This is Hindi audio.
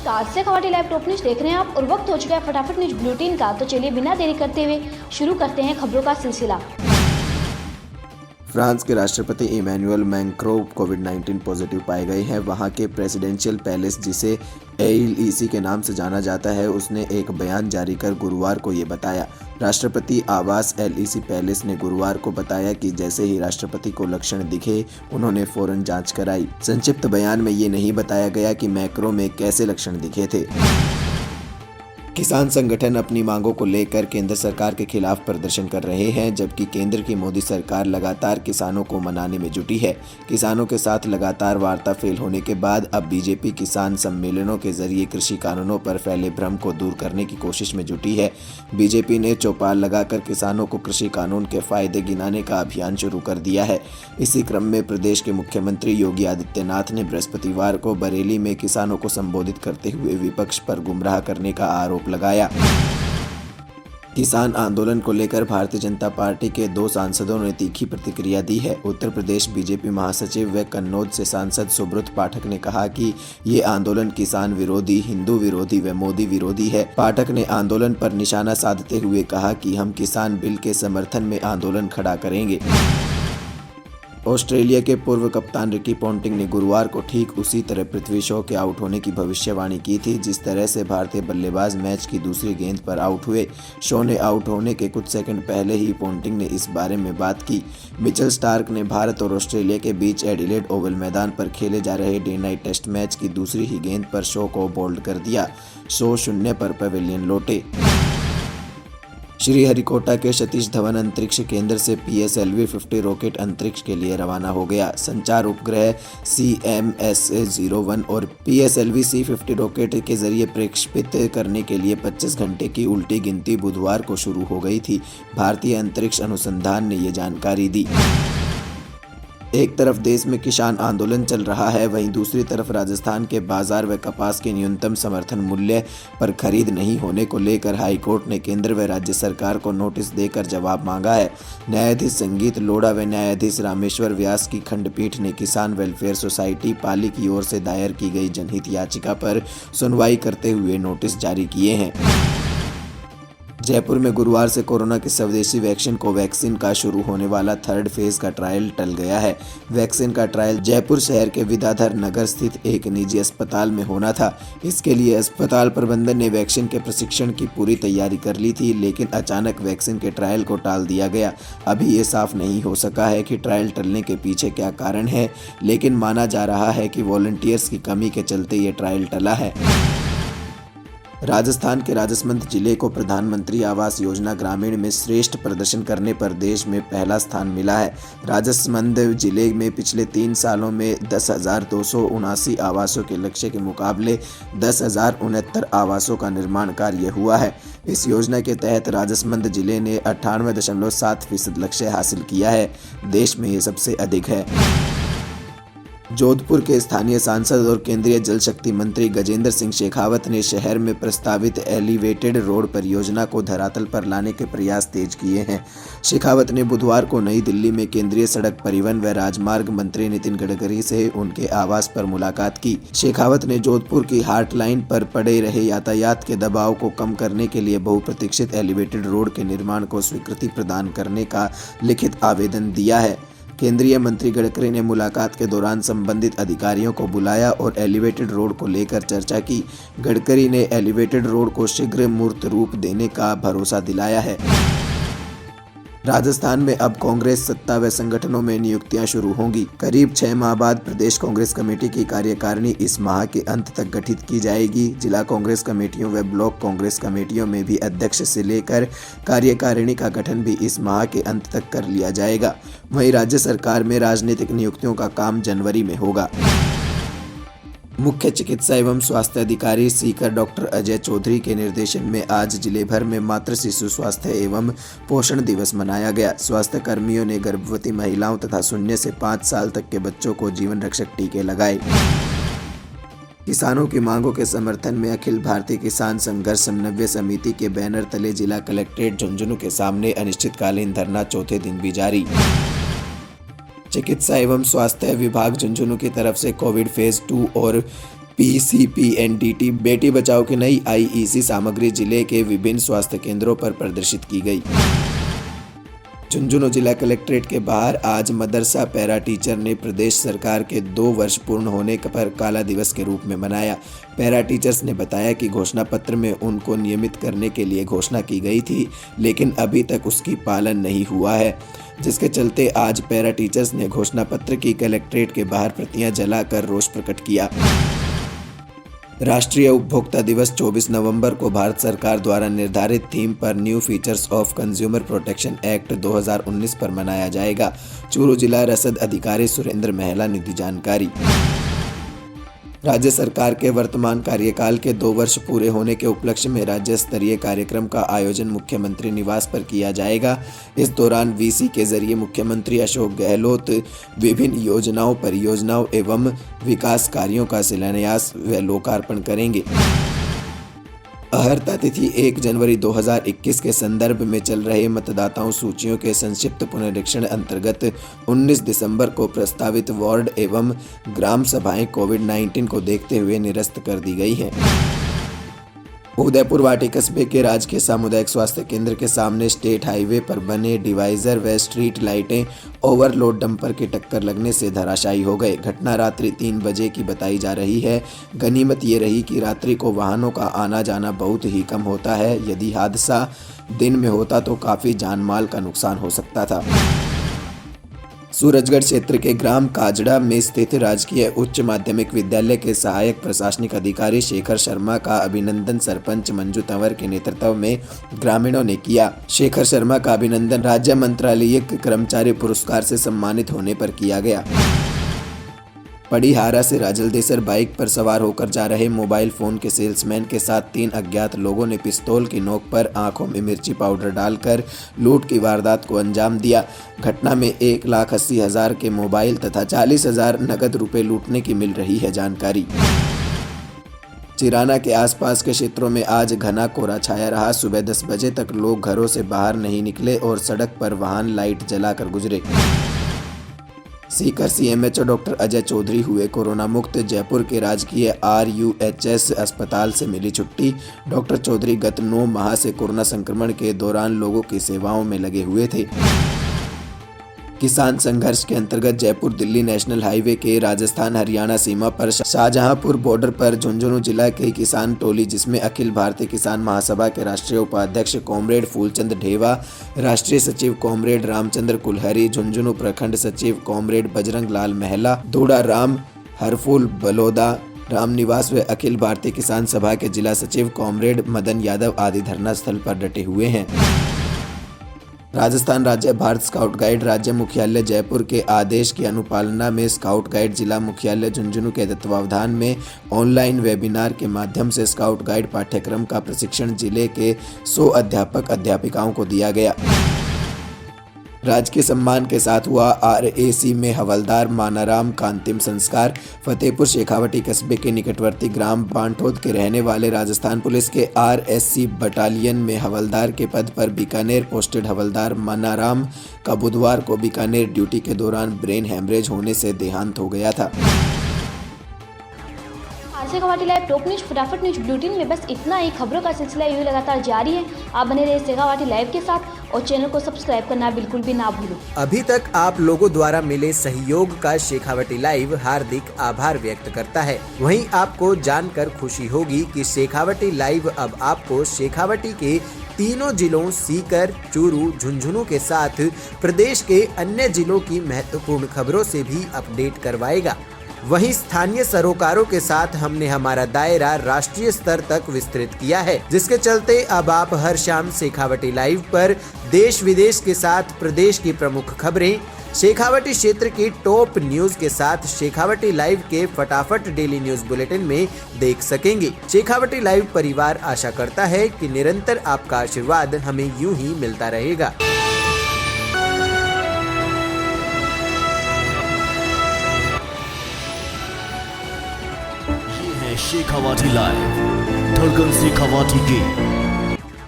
नमस्कार, से खवाटी लाइव टॉप न्यूज देख रहे हैं आप और वक्त हो चुका है फटाफट न्यूज बुलेटिन का। तो चलिए बिना देरी करते हुए शुरू करते हैं खबरों का सिलसिला। फ्रांस के राष्ट्रपति इमैनुअल मैक्रों कोविड-19 पॉजिटिव पाए गए हैं। वहां के प्रेसिडेंशियल पैलेस, जिसे एलईसी के नाम से जाना जाता है, उसने एक बयान जारी कर गुरुवार को ये बताया। राष्ट्रपति आवास एलईसी पैलेस ने गुरुवार को बताया कि जैसे ही राष्ट्रपति को लक्षण दिखे, उन्होंने फौरन जांच कराई। संक्षिप्त बयान में ये नहीं बताया गया कि मैक्रों में कैसे लक्षण दिखे थे। किसान संगठन अपनी मांगों को लेकर केंद्र सरकार के खिलाफ प्रदर्शन कर रहे हैं, जबकि केंद्र की मोदी सरकार लगातार किसानों को मनाने में जुटी है। किसानों के साथ लगातार वार्ता फेल होने के बाद अब बीजेपी किसान सम्मेलनों के जरिए कृषि कानूनों पर फैले भ्रम को दूर करने की कोशिश में जुटी है। बीजेपी ने चौपाल लगाकर किसानों को कृषि कानून के फायदे गिनाने का अभियान शुरू कर दिया है। इसी क्रम में प्रदेश के मुख्यमंत्री योगी आदित्यनाथ ने बृहस्पतिवार को बरेली में किसानों को संबोधित करते हुए विपक्ष पर गुमराह करने का आरोप लगाया। किसान आंदोलन को लेकर भारतीय जनता पार्टी के 2 सांसदों ने तीखी प्रतिक्रिया दी है। उत्तर प्रदेश बीजेपी महासचिव व कन्नौज से सांसद सुब्रत पाठक ने कहा कि ये आंदोलन किसान विरोधी, हिंदू विरोधी व मोदी विरोधी है। पाठक ने आंदोलन पर निशाना साधते हुए कहा कि हम किसान बिल के समर्थन में आंदोलन खड़ा करेंगे। ऑस्ट्रेलिया के पूर्व कप्तान रिकी पॉन्टिंग ने गुरुवार को ठीक उसी तरह पृथ्वी शॉ के आउट होने की भविष्यवाणी की थी, जिस तरह से भारतीय बल्लेबाज मैच की दूसरी गेंद पर आउट हुए। शॉ ने आउट होने के कुछ सेकंड पहले ही पॉन्टिंग ने इस बारे में बात की। मिचेल स्टार्क ने भारत और ऑस्ट्रेलिया के बीच एडिलेड ओवल मैदान पर खेले जा रहे डे नाइट टेस्ट मैच की दूसरी ही गेंद पर शॉ को बोल्ड कर दिया। शॉ 0 पर पवेलियन लौटे। श्रीहरिकोटा के सतीश धवन अंतरिक्ष केंद्र से PSLV-50 रॉकेट अंतरिक्ष के लिए रवाना हो गया। संचार उपग्रह CMS-01 और PSLV-C-50 रॉकेट के जरिए प्रक्षेपित करने के लिए 25 घंटे की उल्टी गिनती बुधवार को शुरू हो गई थी। भारतीय अंतरिक्ष अनुसंधान ने ये जानकारी दी। एक तरफ देश में किसान आंदोलन चल रहा है, वहीं दूसरी तरफ राजस्थान के बाजार व कपास के न्यूनतम समर्थन मूल्य पर खरीद नहीं होने को लेकर हाईकोर्ट ने केंद्र व राज्य सरकार को नोटिस देकर जवाब मांगा है। न्यायाधीश संगीत लोढ़ा व न्यायाधीश रामेश्वर व्यास की खंडपीठ ने किसान वेलफेयर सोसाइटी पाली की ओर से दायर की गई जनहित याचिका पर सुनवाई करते हुए नोटिस जारी किए हैं। जयपुर में गुरुवार से कोरोना की स्वदेशी वैक्सीन कोवैक्सीन का शुरू होने वाला 3rd फेज का ट्रायल टल गया है। वैक्सीन का ट्रायल जयपुर शहर के विद्याधर नगर स्थित एक निजी अस्पताल में होना था। इसके लिए अस्पताल प्रबंधन ने वैक्सीन के प्रशिक्षण की पूरी तैयारी कर ली थी, लेकिन अचानक वैक्सीन के ट्रायल को टाल दिया गया। अभी ये साफ नहीं हो सका है कि ट्रायल टलने के पीछे क्या कारण है, लेकिन माना जा रहा है कि वॉलंटियर्स की कमी के चलते ये ट्रायल टला है। राजस्थान के राजसमंद जिले को प्रधानमंत्री आवास योजना ग्रामीण में श्रेष्ठ प्रदर्शन करने पर देश में पहला स्थान मिला है। राजसमंद जिले में पिछले 3 सालों में 10,279 आवासों के लक्ष्य के मुकाबले 10,069 आवासों का निर्माण कार्य हुआ है। इस योजना के तहत राजसमंद जिले ने 98.7% लक्ष्य हासिल किया है। देश में ये सबसे अधिक है। जोधपुर के स्थानीय सांसद और केंद्रीय जल शक्ति मंत्री गजेंद्र सिंह शेखावत ने शहर में प्रस्तावित एलिवेटेड रोड परियोजना को धरातल पर लाने के प्रयास तेज किए हैं। शेखावत ने बुधवार को नई दिल्ली में केंद्रीय सड़क परिवहन व राजमार्ग मंत्री नितिन गडकरी से उनके आवास पर मुलाकात की। शेखावत ने जोधपुर की हार्ट लाइन पर पड़े रहे यातायात के दबाव को कम करने के लिए बहुप्रतीक्षित एलिवेटेड रोड के निर्माण को स्वीकृति प्रदान करने का लिखित आवेदन दिया है। केंद्रीय मंत्री गडकरी ने मुलाकात के दौरान संबंधित अधिकारियों को बुलाया और एलिवेटेड रोड को लेकर चर्चा की। गडकरी ने एलिवेटेड रोड को शीघ्र मूर्त रूप देने का भरोसा दिलाया है। राजस्थान में अब कांग्रेस सत्ता व संगठनों में नियुक्तियां शुरू होंगी। करीब 6 माह बाद प्रदेश कांग्रेस कमेटी की कार्यकारिणी इस माह के अंत तक गठित की जाएगी। जिला कांग्रेस कमेटियों व ब्लॉक कांग्रेस कमेटियों में भी अध्यक्ष से लेकर कार्यकारिणी का गठन भी इस माह के अंत तक कर लिया जाएगा। वहीं राज्य सरकार में राजनीतिक नियुक्तियों का काम जनवरी में होगा। मुख्य चिकित्सा एवं स्वास्थ्य अधिकारी सीकर डॉक्टर अजय चौधरी के निर्देशन में आज जिले भर में मातृ शिशु स्वास्थ्य एवं पोषण दिवस मनाया गया। स्वास्थ्य कर्मियों ने गर्भवती महिलाओं तथा 0 से 5 साल तक के बच्चों को जीवन रक्षक टीके लगाए। किसानों की मांगों के समर्थन में अखिल भारतीय किसान संघर्ष समन्वय समिति के बैनर तले जिला कलेक्ट्रेट झुंझुनू के सामने अनिश्चितकालीन धरना चौथे दिन भी जारी। चिकित्सा एवं स्वास्थ्य विभाग झुंझुनू की तरफ से कोविड फेज 2 और PCPNDT बेटी बचाओ की नई IEC सामग्री जिले के विभिन्न स्वास्थ्य केंद्रों पर प्रदर्शित की गई। झुंझुनू जिला कलेक्ट्रेट के बाहर आज मदरसा पैरा टीचर ने प्रदेश सरकार के 2 वर्ष पूर्ण होने पर काला दिवस के रूप में मनाया। पैरा टीचर्स ने बताया कि घोषणा पत्र में उनको नियमित करने के लिए घोषणा की गई थी, लेकिन अभी तक उसकी पालन नहीं हुआ है, जिसके चलते आज पैरा टीचर्स ने घोषणा पत्र की कलेक्ट्रेट के बाहर प्रतियां जलाकर रोष प्रकट किया। राष्ट्रीय उपभोक्ता दिवस 24 नवंबर को भारत सरकार द्वारा निर्धारित थीम पर new features of consumer protection act 2019 पर मनाया जाएगा। चूरू जिला रसद अधिकारी सुरेंद्र महला ने दी जानकारी। राज्य सरकार के वर्तमान कार्यकाल के 2 वर्ष पूरे होने के उपलक्ष्य में राज्य स्तरीय कार्यक्रम का आयोजन मुख्यमंत्री निवास पर किया जाएगा। इस दौरान VC के जरिए मुख्यमंत्री अशोक गहलोत विभिन्न योजनाओं, परियोजनाओं एवं विकास कार्यों का शिलान्यास व लोकार्पण करेंगे। अहर्ता तिथि 1 जनवरी 2021 के संदर्भ में चल रहे मतदाताओं सूचियों के संक्षिप्त पुनरीक्षण अंतर्गत 19 दिसंबर को प्रस्तावित वार्ड एवं ग्राम सभाएं कोविड-19 को देखते हुए निरस्त कर दी गई हैं। उदयपुर वाटी कस्बे के राजकीय सामुदायिक स्वास्थ्य केंद्र के सामने स्टेट हाईवे पर बने डिवाइजर व स्ट्रीट लाइटें ओवरलोड डंपर की टक्कर लगने से धराशायी हो गए। घटना रात्रि 3 बजे की बताई जा रही है। गनीमत ये रही कि रात्रि को वाहनों का आना जाना बहुत ही कम होता है। यदि हादसा दिन में होता तो काफ़ी जान माल का नुकसान हो सकता था। सूरजगढ़ क्षेत्र के ग्राम काजड़ा में स्थित राजकीय उच्च माध्यमिक विद्यालय के सहायक प्रशासनिक अधिकारी शेखर शर्मा का अभिनंदन सरपंच मंजू तंवर के नेतृत्व में ग्रामीणों ने किया। शेखर शर्मा का अभिनंदन राज्य मंत्रालयिक कर्मचारी पुरस्कार से सम्मानित होने पर किया गया। पड़ीहारा से राजलदेसर बाइक पर सवार होकर जा रहे मोबाइल फोन के सेल्समैन के साथ 3 अज्ञात लोगों ने पिस्तौल की नोक पर आंखों में मिर्ची पाउडर डालकर लूट की वारदात को अंजाम दिया। घटना में 1,80,000 के मोबाइल तथा 40,000 नकद रुपए लूटने की मिल रही है जानकारी। चिराना के आसपास के क्षेत्रों में आज घना कोहरा छाया रहा। सुबह 10 बजे तक लोग घरों से बाहर नहीं निकले और सड़क पर वाहन लाइट जलाकर गुजरे। सीकर CMHO डॉक्टर अजय चौधरी हुए कोरोना मुक्त। जयपुर के राजकीय RUHS अस्पताल से मिली छुट्टी। डॉक्टर चौधरी गत 9 माह से कोरोना संक्रमण के दौरान लोगों की सेवाओं में लगे हुए थे। किसान संघर्ष के अंतर्गत जयपुर दिल्ली नेशनल हाईवे के राजस्थान हरियाणा सीमा पर शाहजहांपुर बॉर्डर पर झुंझुनू जिला की किसान टोली, जिसमें अखिल भारतीय किसान महासभा के राष्ट्रीय उपाध्यक्ष कॉमरेड फूलचंद ढेवा, राष्ट्रीय सचिव कॉमरेड रामचंद्र कुलहरी, झुंझुनू प्रखंड सचिव कॉमरेड बजरंग लाल महला, दूड़ा राम हरफुल बलोदा, रामनिवास व अखिल भारतीय किसान सभा के जिला सचिव कॉमरेड मदन यादव आदि धरना स्थल पर डटे हुए हैं। राजस्थान राज्य भारत स्काउट गाइड राज्य मुख्यालय जयपुर के आदेश की अनुपालना में स्काउट गाइड जिला मुख्यालय झुंझुनू के तत्वावधान में ऑनलाइन वेबिनार के माध्यम से स्काउट गाइड पाठ्यक्रम का प्रशिक्षण जिले के 100 अध्यापक अध्यापिकाओं को दिया गया। राजकीय सम्मान के साथ हुआ RAC में हवलदार मानाराम का अंतिम संस्कार। फतेहपुर शेखावटी कस्बे के निकटवर्ती ग्राम बांठोद के रहने वाले राजस्थान पुलिस के RSC बटालियन में हवलदार के पद पर बीकानेर पोस्टेड हवलदार मानाराम का बुधवार को बीकानेर ड्यूटी के दौरान ब्रेन हेमरेज होने से देहांत हो गया था। शेखावाटी लाइव टॉप न्यूज फटाफट न्यूज बुलेटिन में बस इतना ही। खबरों का सिलसिला यूं लगातार जारी है। आप बने रहे शेखावाटी लाइव के साथ और चैनल को सब्सक्राइब करना बिल्कुल भी ना भूलो। अभी तक आप लोगों द्वारा मिले सहयोग का शेखावाटी लाइव हार्दिक आभार व्यक्त करता है। वहीं आपको जानकर खुशी होगी कि शेखावाटी लाइव अब आपको शेखावाटी के तीनों जिलों सीकर, चूरू, झुंझुनू के साथ प्रदेश के अन्य जिलों की महत्वपूर्ण खबरों से भी अपडेट करवाएगा। वहीं स्थानीय सरोकारों के साथ हमने हमारा दायरा राष्ट्रीय स्तर तक विस्तृत किया है, जिसके चलते अब आप हर शाम शेखावाटी लाइव पर देश विदेश के साथ प्रदेश की प्रमुख खबरें, शेखावाटी क्षेत्र की टॉप न्यूज के साथ शेखावाटी लाइव के फटाफट डेली न्यूज बुलेटिन में देख सकेंगे। शेखावाटी लाइव परिवार आशा करता है कि निरंतर आपका आशीर्वाद हमें यूं ही मिलता रहेगा। शेखावाटी लाइव, धड़कन शेखावाटी की